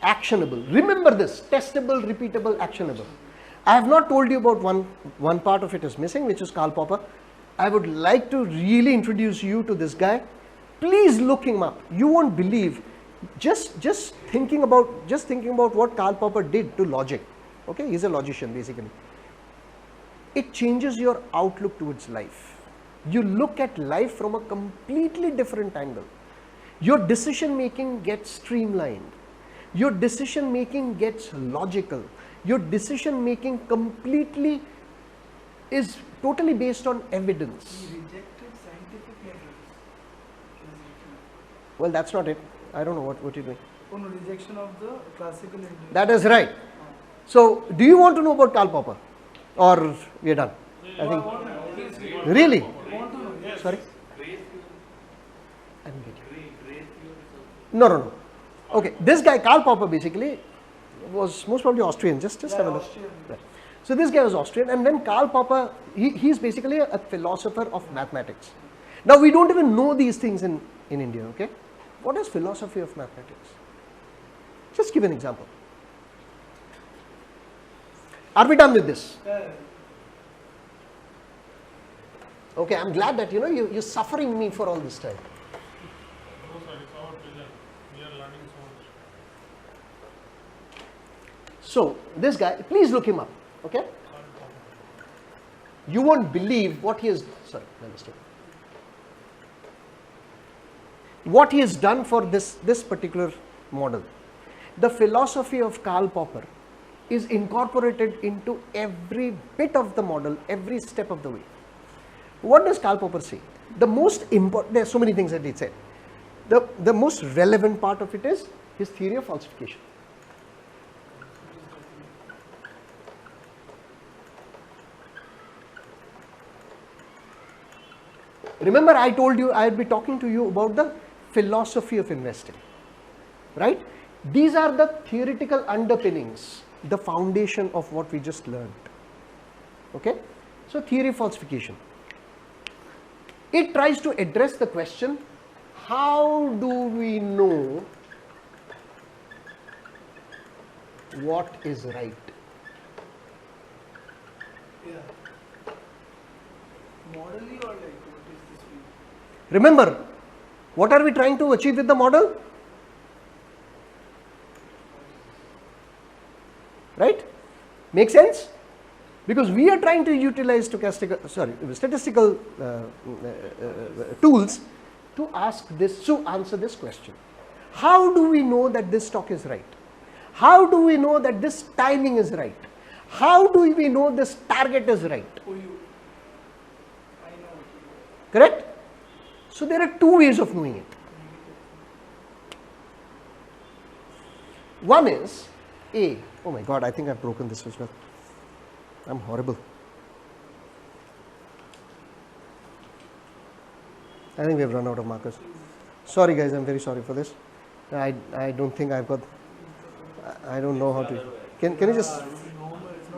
actionable. Remember this, testable, repeatable, actionable. I have not told you about one part of it is missing, which is Karl Popper. I would like to really introduce you to this guy. Please look him up. You won't believe. Just thinking about what Karl Popper did to logic. Okay, he's a logician basically. It changes your outlook towards life. You look at life from a completely different angle. Your decision making gets streamlined. Your decision making gets logical. Your decision making completely is totally based on evidence. He rejected scientific methods. Well, that's not it. I don't know what you're doing. Oh no, rejection of the classical Indian. That is right. So, do you want to know about Karl Popper? Or we are done? I think. Really? Sorry? I didn't get you. No. Okay, this guy Karl Popper basically was most probably Austrian. Just have a look. Right. So this guy was Austrian, and then Karl Popper, he's basically a philosopher of mathematics. Now we don't even know these things in India, okay? What is philosophy of mathematics? Just give an example. Are we done with this? Okay, I'm glad that you're suffering me for all this time. No, sir, it's our pleasure. We are learning so much. So this guy, please look him up, okay? You won't believe what he has. Sorry, my mistake. What he has done for this particular model. The philosophy of Karl Popper is incorporated into every bit of the model, every step of the way. What does Karl Popper say? The most important, there are so many things that he said. The most relevant part of it is his theory of falsification. Remember, I told you I would be talking to you about the philosophy of investing, right? These are the theoretical underpinnings, the foundation of what we just learned. Okay? So, theory of falsification. It tries to address the question, how do we know what is right? Yeah. Modally or like what is this mean? Remember, what are we trying to achieve with the model? Right? Make sense? Because we are trying to utilize statistical tools to answer this question. How do we know that this stock is right? How do we know that this timing is right? How do we know this target is right? Oh, you. I know. Correct? So there are two ways of knowing it. One is A. Oh my God, I think I've broken this as well. I'm horrible. I think we have run out of markers. Sorry guys, I'm very sorry for this. I don't think I've got, I don't know how to, can you just,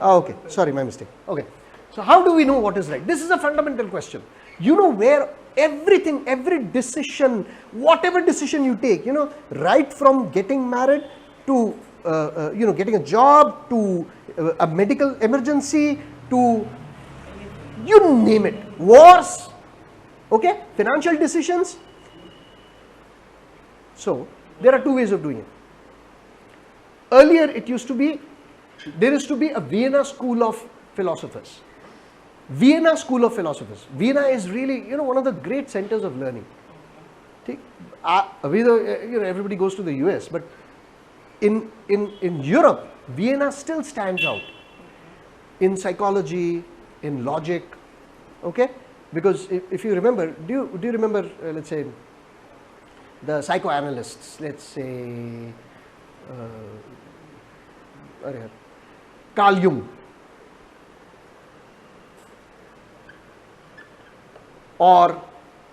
oh okay, sorry, my mistake. Okay, so how do we know what is right? This is a fundamental question. You know where everything, every decision, whatever decision you take, right from getting married to getting a job, to a medical emergency, to you name it, wars, okay, financial decisions. So there are two ways of doing it. Earlier it used to be, there used to be a Vienna school of philosophers. Vienna school of philosophers. Vienna is really, one of the great centers of learning. Everybody goes to the US, but in Europe, Vienna still stands out in psychology, in logic, okay? Because if you remember, do you remember, let's say, the psychoanalysts, let's say, Carl Jung, or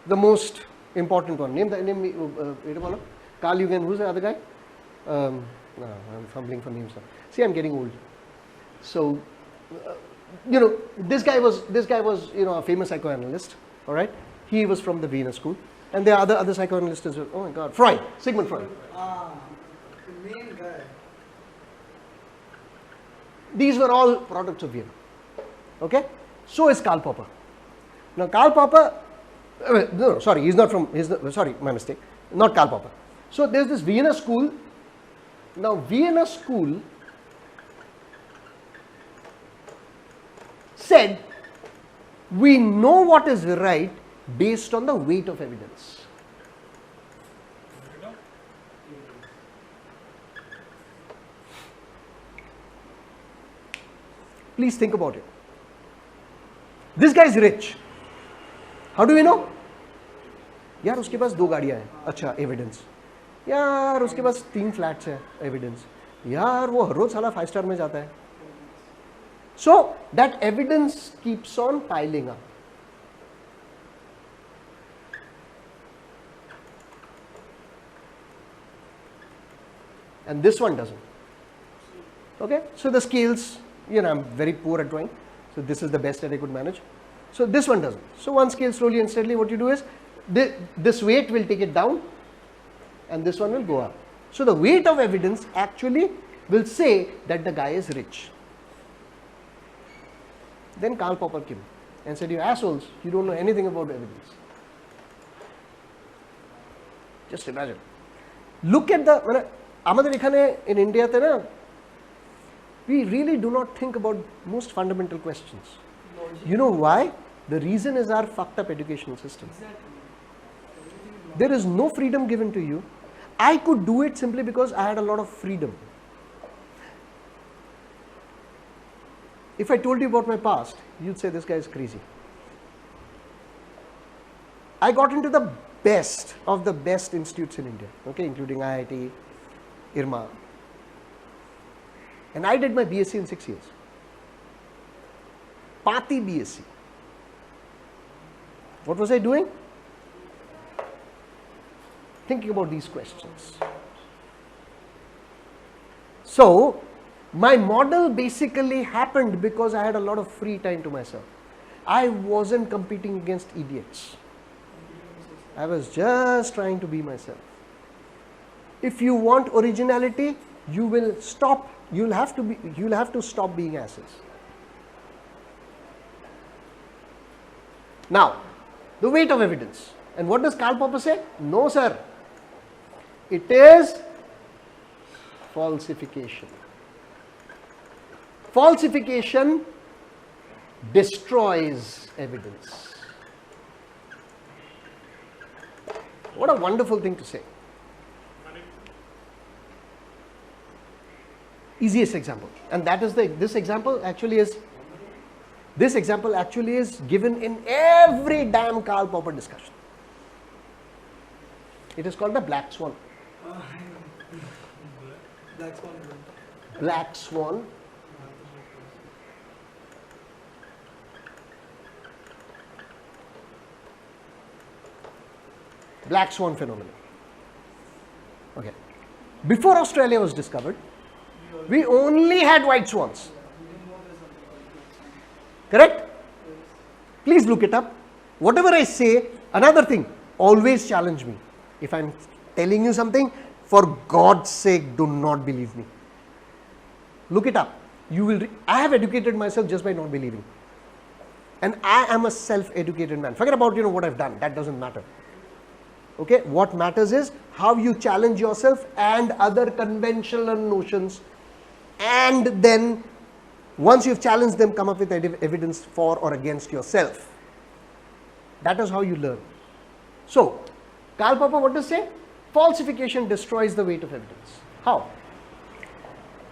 the most important one, name Carl Jung, and who's the other guy? No, I'm fumbling for names now. See, I'm getting old. So, this guy was a famous psychoanalyst. All right, he was from the Vienna school, and there are other psychoanalysts as well. Oh my God, Freud, Sigmund Freud. main guy. These were all products of Vienna. Okay? So is Karl Popper. Now Karl Popper, no, sorry, he's not from, sorry, my mistake, not Karl Popper. So there's this Vienna school. Now Vienna school said, we know what is right based on the weight of evidence. Please think about it. This guy is rich. How do we know? यार उसके पास 2 गाड़ियां हैं. अच्छा, evidence. यार उसके पास 3 flats हैं. Evidence. यार वो हर रोज साला 5 स्टार में जाता है. So that evidence keeps on piling up. And this one doesn't. Okay, so the scales, I'm very poor at drawing, so this is the best that I could manage. So this one doesn't. So one scale slowly and steadily, what you do is, this weight will take it down and this one will go up. So the weight of evidence actually will say that the guy is rich. Then Karl Popper came and said, you assholes, you don't know anything about evidence. Just imagine. Look at the, in India, we really do not think about most fundamental questions. You know why? The reason is our fucked up educational system. There is no freedom given to you. I could do it simply because I had a lot of freedom. If I told you about my past, you'd say this guy is crazy. I got into the best of the best institutes in India, okay, including IIT, IRMA. And I did my BSc in 6 years. Pati BSc. What was I doing? Thinking about these questions. So, my model basically happened because I had a lot of free time to myself. I wasn't competing against idiots. I was just trying to be myself. If you want originality, you will stop. You'll have to stop being asses. Now, the weight of evidence. And what does Karl Popper say? No, sir. It is falsification. Falsification destroys evidence. What a wonderful thing to say. Easiest example, and that is this example actually is given in every damn Karl Popper discussion. It is called the black swan. Black swan. Black swan. Black swan phenomenon. Okay. Before Australia was discovered, we only had white swans. Correct? Please look it up. Whatever I say, another thing, always challenge me. If I'm telling you something, for God's sake, do not believe me. Look it up. You will. I have educated myself just by not believing. And I am a self-educated man. Forget about what I've done. That doesn't matter. Okay? What matters is how you challenge yourself and other conventional notions, and then once you've challenged them, come up with evidence for or against yourself. That is how you learn. So, Karl Popper, what does say? Falsification destroys the weight of evidence. How?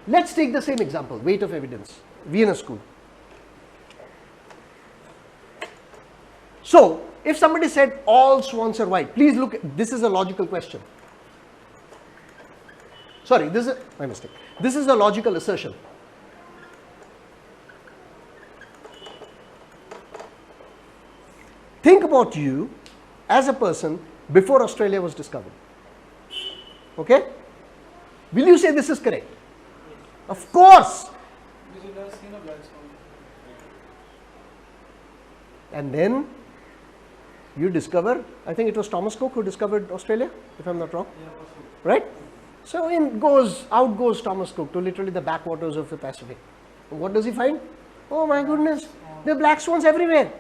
Let's take the same example, weight of evidence, Vienna School. So, if somebody said all swans are white, please look, this is a logical question. Sorry, this is my mistake. This is a logical assertion. Think about you as a person before Australia was discovered. Okay? Will you say this is correct? Of course. Because you've never seen a black swan. And then you discover, I think it was Thomas Cook who discovered Australia, if I'm not wrong. Yeah, possible. Right? So out goes Thomas Cook to literally the backwaters of the Pacific. What does he find? Oh my goodness, there are black swans everywhere.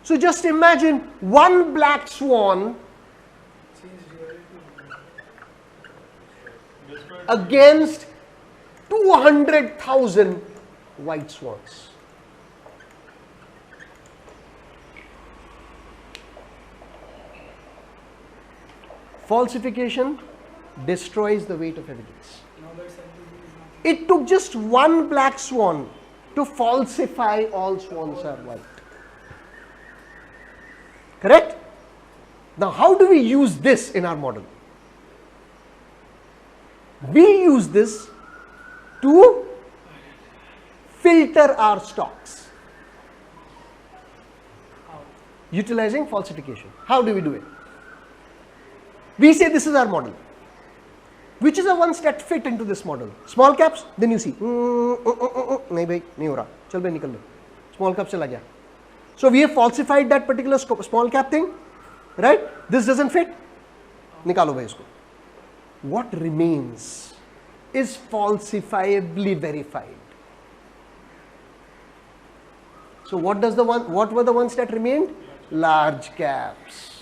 So just imagine one black swan against 200,000 white swans. Falsification destroys the weight of evidence. It took just one black swan to falsify all swans are white. Correct? Now, how do we use this in our model? We use this to filter our stocks utilizing falsification. How do we do it? We say this is our model. Which is the ones that fit into this model? Small caps, then you see, nahi bhai, nahi ho raha. Chal bhai nikal le. Small cap chala gaya. So we have falsified that particular small cap thing, right? This doesn't fit. Nikalo bhai isko. What remains is falsifiably verified. So what were the ones that remained? Large caps.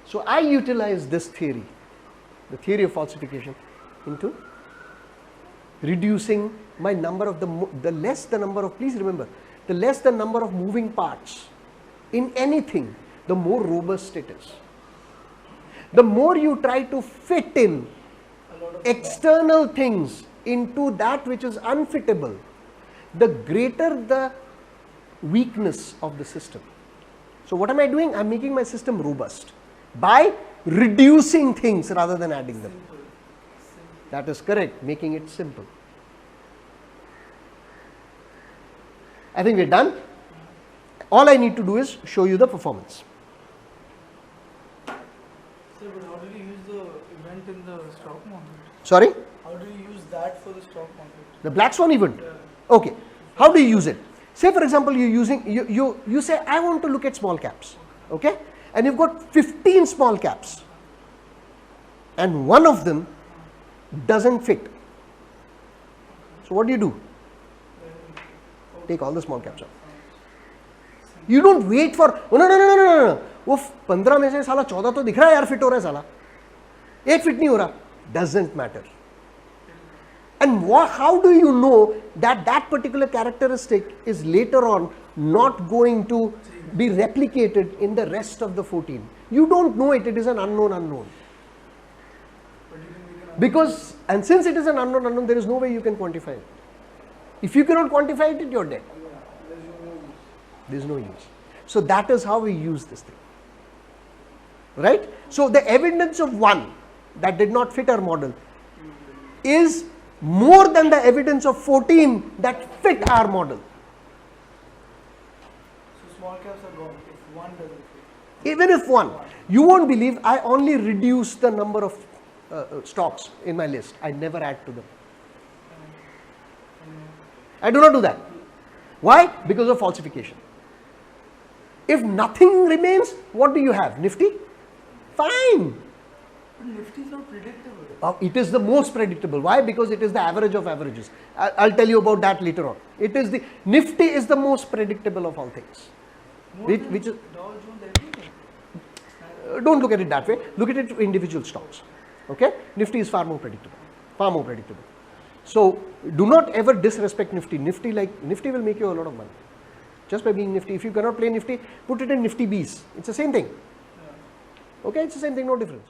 So I utilize this theory, the theory of falsification, into reducing my number of the less the number of, please remember, the less the number of moving parts in anything, the more robust it is. The more you try to fit in external things into that which is unfittable, the greater the weakness of the system. So what am I doing? I'm making my system robust by reducing things rather than adding them. That is correct, making it simple. I think we're done. All I need to do is show you the performance. Sir, but how do you use the event in the stock market? Sorry? How do you use that for the stock market? The black swan event? Yeah. Okay. How do you use it? Say for example, you say, I want to look at small caps. Okay? And you've got 15 small caps. And one of them doesn't fit. So what do? Take all the small caps out. You don't wait for, no. वो 15 में से साला 14 तो दिख रहा है यार, fit हो रहा है साला, एक फिट नहीं हो रहा. Doesn't matter. And how do you know that that particular characteristic is later on not going to be replicated in the rest of the 14? You don't know it. It is an unknown. Because, and since it is an unknown, there is no way you can quantify it. If you cannot quantify it, you're dead. There is no use. So that is how we use this thing. Right? So the evidence of one that did not fit our model is more than the evidence of 14 that fit our model. So small caps are gone if one doesn't fit. Even if one. You won't believe I only reduce the number of stocks in my list. I never add to them. I do not do that. Why? Because of falsification. If nothing remains, what do you have? Nifty? Fine. But Nifty is not predictable. It is the most predictable. Why? Because it is the average of averages. I'll tell you about that later on. Nifty is the most predictable of all things. Which is, Dow Jones, everything. don't look at it that way. Look at it for individual stocks. Okay? Nifty is far more predictable. Far more predictable. So do not ever disrespect Nifty. Nifty will make you a lot of money. Just by being Nifty. If you cannot play Nifty, put it in Nifty Bs. It's the same thing. Okay? It's the same thing, no difference.